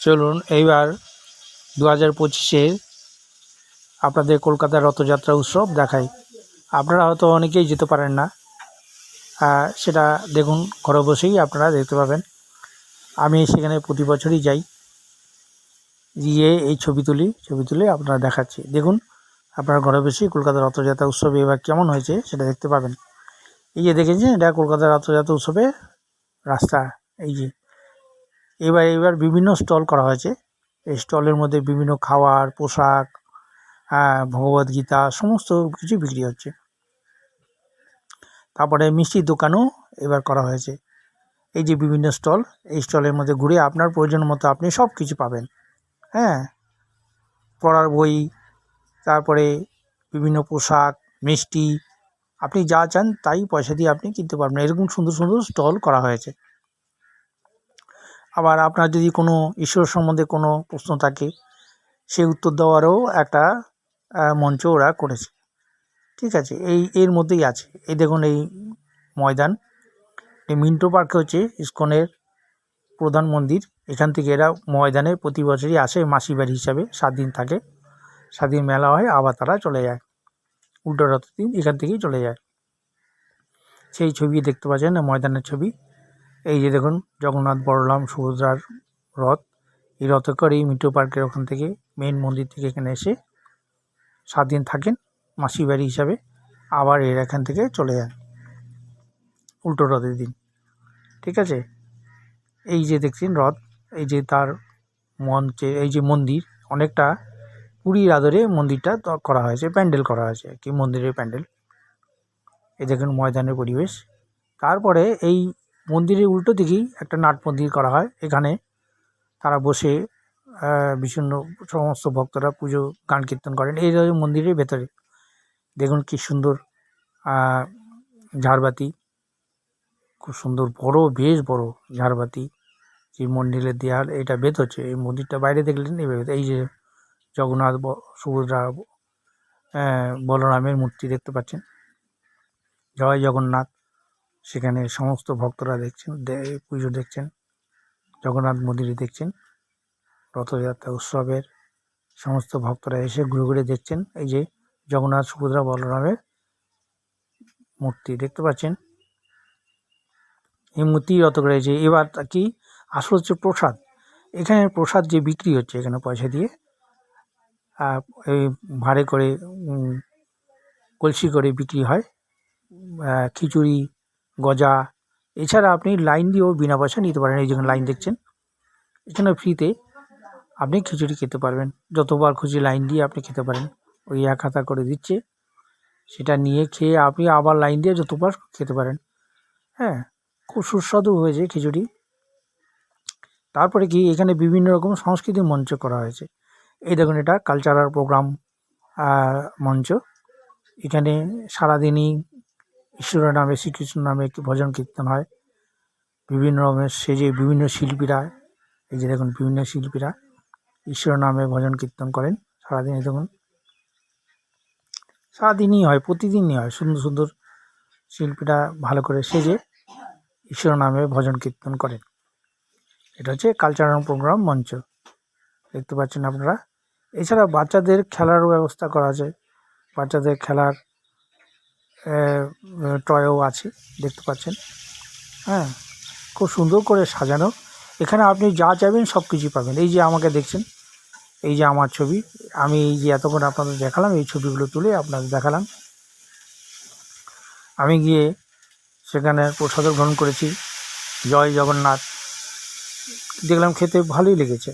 চলুন এইবার 2025-এর আপনাদের কলকাতার রথযাত্রা উৎসব দেখাই। আপনারা হয়তো অনেকেই যেতে পারেন না, সেটা দেখুন, ঘরে বসেই আপনারা দেখতে পাবেন। আমি সেখানে প্রতি বছরই যাই, গিয়ে এই ছবি তুলে আপনারা দেখাচ্ছি। দেখুন, আপনারা ঘরে বসেই কলকাতার রথযাত্রা উৎসবে এবার কেমন হয়েছে সেটা দেখতে পাবেন। এই যে দেখেছেন, এটা কলকাতার রথযাত্রা উৎসবে রাস্তা। এই যে এবার বিভিন্ন স্টল করা হয়েছে। এই স্টলের মধ্যে বিভিন্ন খাবার, পোশাক, ভগবদ্গীতা সমস্ত কিছু বিক্রি হচ্ছে। তারপরে মিষ্টির দোকানও এবার করা হয়েছে। এই যে বিভিন্ন স্টল, এই স্টলের মধ্যে ঘুরে আপনার প্রয়োজন মতো আপনি সব কিছু পাবেন। পড়ার বই, তারপরে বিভিন্ন পোশাক, মিষ্টি, আপনি যা চান তাই পয়সা দিয়ে আপনি কিনতে পারবেন। এরকম সুন্দর সুন্দর স্টল করা হয়েছে। আবার আপনার যদি কোনো ঈশ্বর সম্বন্ধে কোনো প্রশ্ন থাকে, সে উত্তর দেওয়ারও একটা মঞ্চ ওরা করেছে। ঠিক আছে, এর মধ্যেই আছে। এই দেখুন, এই ময়দান, এই মিন্টো পার্কে হচ্ছে ইসকনের প্রধান মন্দির। এখান থেকে এরা ময়দানে প্রতি বছরই আসে মাসি বাড়ি হিসাবে। 7 দিন থাকে, 7 দিন মেলা হয়, আবার তারা চলে যায় উল্টো রথের দিন, এখান থেকেই চলে যায়। সেই ছবি দেখতে পাচ্ছেন, ময়দানের ছবি। এই যে দেখুন, জগন্নাথ, বলরাম, সুভদ্রার রথ। এই রথে করে এই মিন্টো পার্কের ওখান থেকে, মেন মন্দির থেকে এখানে এসে 7 দিন থাকেন মাসি বাড়ি হিসাবে, আবার এর এখান থেকে চলে যান উল্টো রথের দিন। ঠিক আছে, এই যে দেখছেন রথ, এই যে তার মঞ্চে এই যে মন্দির, অনেকটা পুরীর আদরে মন্দিরটা করা হয়েছে, প্যান্ডেল করা হয়েছে কি মন্দিরের প্যান্ডেল। এই দেখুন ময়দানের পরিবেশ। তারপরে এই মন্দিরের উল্টো দিকেই একটা নাট মন্দির করা হয়। এখানে তারা বসে বিষণ্ণ সমস্ত ভক্তরা পুজো, গান কীর্তন করেন এই মন্দিরের ভেতরে। দেখুন কি সুন্দর ঝাড়বাতি, খুব সুন্দর, বড়, বেশ বড় ঝাড়বাতি। যে মন্দিরের দেয়াল, এটা বেত হচ্ছে। এই মন্দিরটা বাইরে দেখলেন, এই যে জগন্নাথ, সুভদ্রা, বলরামের মূর্তি দেখতে পাচ্ছেন। জয় জগন্নাথ। সেখানে সমস্ত ভক্তরা দেখছেন, পুজো দেখছেন, জগন্নাথ মন্দিরে দেখছেন। রথযাত্রা উৎসবের সমস্ত ভক্তরা এসে ঘুরে ঘুরে দেখছেন। এই যে জগন্নাথ, সুভদ্রা, বলরামের মূর্তি দেখতে পাচ্ছেন। এই মূর্তি রত করেছে। এবার কি আসল হচ্ছে প্রসাদ। এখানে প্রসাদ যে বিক্রি হচ্ছে, এখানে পয়সা দিয়ে এই ভাড়ে করে কলসি করে বিক্রি হয়। খিচুড়ি, গজা, এছাড়া আপনি লাইন দিয়েও বিনা পয়সা নিতে পারেন। এই যেখানে লাইন দেখছেন, এখানে ফ্রিতে আপনি খিচুড়ি খেতে পারবেন। যতবার খুশি লাইন দিয়ে আপনি খেতে পারেন। ওই 1 হাতা করে দিচ্ছে, সেটা নিয়ে খেয়ে আপনি আবার লাইন দিয়ে যতবার খেতে পারেন। খুব সুস্বাদু হয়েছে খিচুড়ি। তারপরে কি এখানে বিভিন্ন রকম সাংস্কৃতিক মঞ্চ করা হয়েছে। এই দেখুন, এটা কালচারাল প্রোগ্রাম মঞ্চ। এখানে সারাদিনই ঈশ্বরের নামে, শ্রীকৃষ্ণ নামে একটি ভজন কীর্তন হয়। বিভিন্ন রকমের সেজে বিভিন্ন শিল্পীরা, এই যে দেখুন বিভিন্ন শিল্পীরা ঈশ্বরের নামে ভজন কীর্তন করেন সারাদিন। দেখুন সারাদিনই হয়, প্রতিদিনই হয়। সুন্দর সুন্দর শিল্পীরা ভালো করে সেজে ঈশ্বর নামে ভজন কীর্তন করেন। এটা হচ্ছে কালচারাল প্রোগ্রাম মঞ্চ, দেখতে পাচ্ছেন আপনারা। এছাড়া বাচ্চাদের খেলারও ব্যবস্থা করা আছে। বাচ্চাদের খেলার টয়ও আছে, দেখতে পাচ্ছেন। খুব সুন্দর করে সাজানো। এখানে আপনি যা চাইবেন সব কিছুই পাবেন। এই যে আমাকে দেখছেন, এই যে আমার ছবি, আমি এই যে এতক্ষণ আপনাদের দেখালাম, এই ছবিগুলো তুলে আপনাদের দেখালাম। আমি গিয়ে সেখানে প্রসাদ গ্রহণ করেছি। জয় জগন্নাথ দেখলাম, খেতে ভালোই লেগেছে।